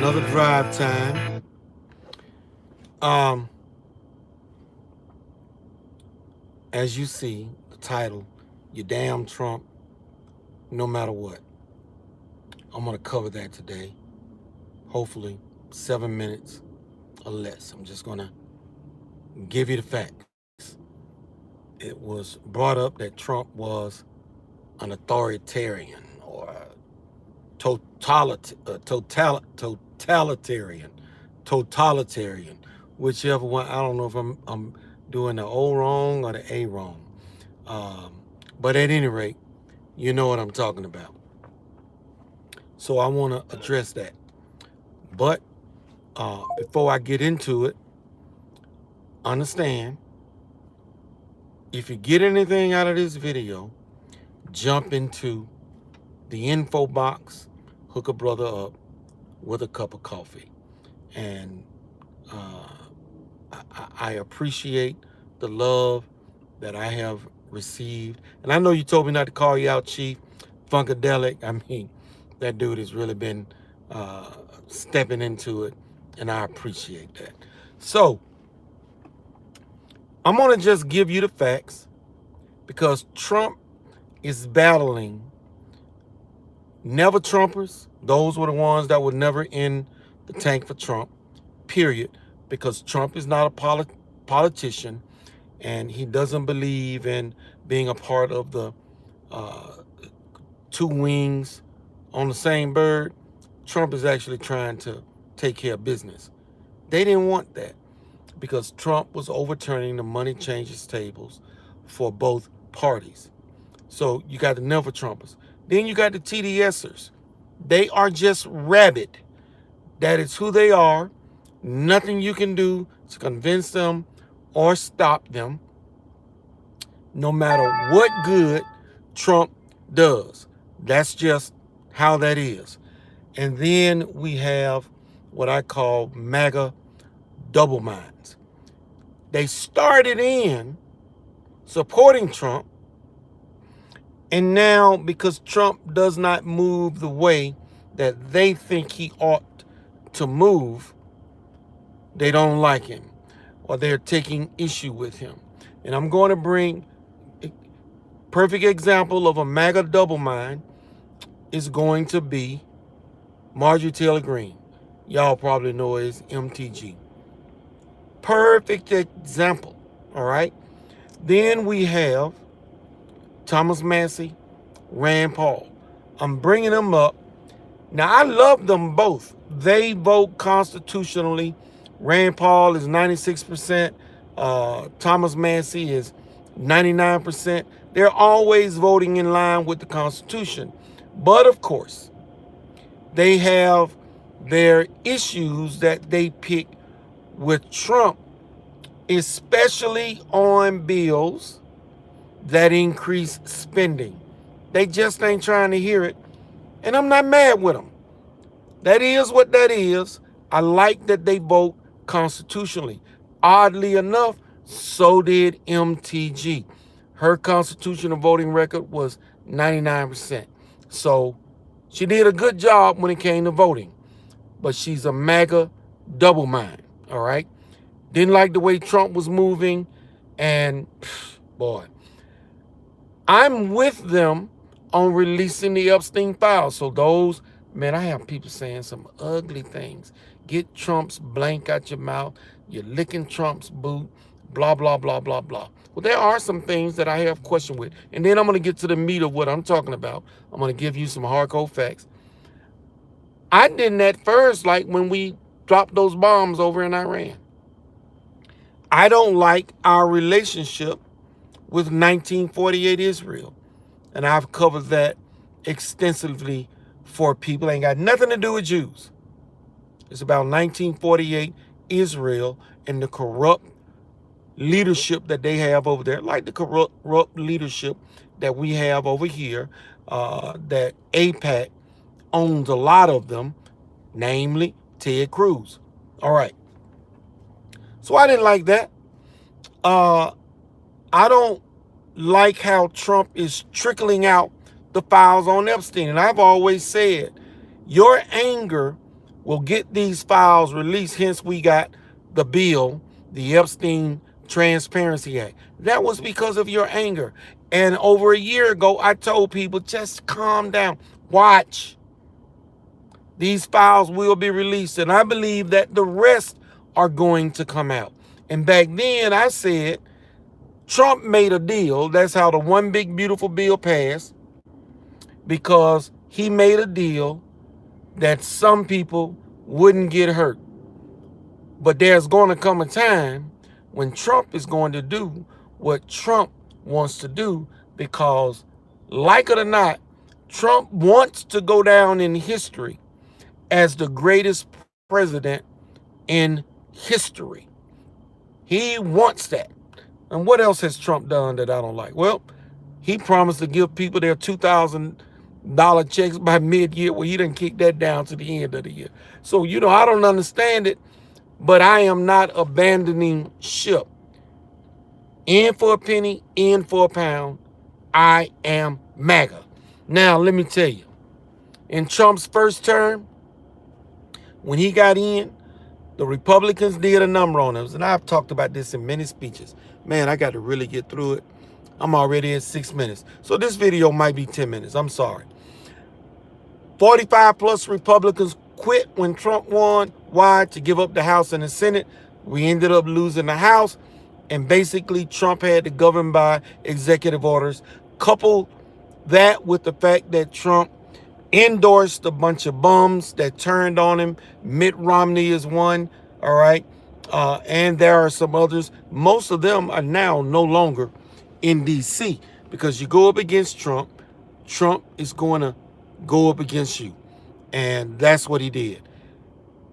another drive time. Um, as you see, the title, "You Damn Trump, No Matter What." I'm gonna cover that today. Hopefully, 7 minutes or less. I'm just gonna give you the facts. It was brought up that Trump was an authoritarian or a totalitarian, totalitarian, whichever one. I don't know if I'm doing the O wrong or the A wrong. Um, but at any rate, you know what I'm talking about. So I want to address that. But before I get into it, understand, if you get anything out of this video, jump into the info box, hook a brother up with a cup of coffee. And uh, I appreciate the love that I have received. And I know you told me not to call you out, Chief Funkadelic. I mean, that dude has really been uh, stepping into it, and I appreciate that. So I'm going to just give you the facts, because Trump is battling never Trumpers. Those were the ones that would never in the tank for Trump, period, because Trump is not a politician, and he doesn't believe in being a part of the uh, two wings on the same bird. Trump is actually trying to take care of business. They didn't want that, because Trump was overturning the money changes tables for both parties. So you got the never Trumpers. Then you got the TDSers. They are just rabid. That is who they are. Nothing you can do to convince them or stop them, no matter what good Trump does. That's just how that is. And then we have what I call MAGA double minds. They started in supporting Trump, and now, because Trump does not move the way that they think he ought to move, they don't like him, or they're taking issue with him. And I'm going to bring a perfect example of a MAGA double mind is going to be Marjorie Taylor Greene. Y'all probably know it as MTG. Perfect example, all right? Then we have Thomas Massey, Rand Paul. I'm bringing them up. Now, I love them both. They vote constitutionally. Rand Paul is 96%. Thomas Massey is 99%. They're always voting in line with the Constitution. But, of course, they have their issues that they pick with Trump, especially on bills that increase spending. They just ain't trying to hear it. And I'm not mad with them. That is what that is. I like that they vote constitutionally. Oddly enough, so did MTG. Her constitutional voting record was 99%. So she did a good job when it came to voting. But she's a MAGA double mind, all right? Didn't like the way Trump was moving. And, boy, I'm with them on releasing the Epstein files. So those, man, I have people saying some ugly things. Get Trump's blank out your mouth. You're licking Trump's boot. Blah, blah, blah, blah, blah. Well, there are some things that I have question with. And then I'm going to get to the meat of what I'm talking about. I'm going to give you some hardcore facts. I didn't at first like when we dropped those bombs over in Iran. I don't like our relationship with 1948 Israel. And I've covered that extensively for people. Ain't got nothing to do with Jews. It's about 1948 Israel and the corrupt leadership that they have over there, like the corrupt leadership that we have over here, that AIPAC owns a lot of them, namely Ted Cruz. All right. So I didn't like that. I don't like how Trump is trickling out the files on Epstein. And I've always said, your anger will get these files released. Hence, we got the bill, the Epstein Transparency Act. That was because of your anger. And over a year ago, I told people, just calm down. Watch. These files will be released. And I believe that the rest are going to come out. And back then, I said, Trump made a deal. That's how the one big beautiful bill passed. Because he made a deal that some people wouldn't get hurt. But there's going to come a time when Trump is going to do what Trump wants to do, because, like it or not, Trump wants to go down in history as the greatest president in history. He wants that. And what else has Trump done that I don't like? Well, he promised to give people their $2,000 checks by mid-year. Well, he didn't kick that down to the end of the year. So, I don't understand it, but I am not abandoning ship. In for a penny, in for a pound. I am MAGA. Now, let me tell you, in Trump's first term, when he got in, the Republicans did a number on us. And I've talked about this in many speeches. Man, I got to really get through it. I'm already at 6 minutes. So this video might be 10 minutes. I'm sorry. 45 plus Republicans quit when Trump won. Why? To give up the House and the Senate. We ended up losing the House. And basically, Trump had to govern by executive orders. Couple that with the fact that Trump endorsed a bunch of bums that turned on him. Mitt Romney is one, all right? And there are some others. Most of them are now no longer in D.C. because you go up against Trump, Trump is going to go up against you. And that's what he did.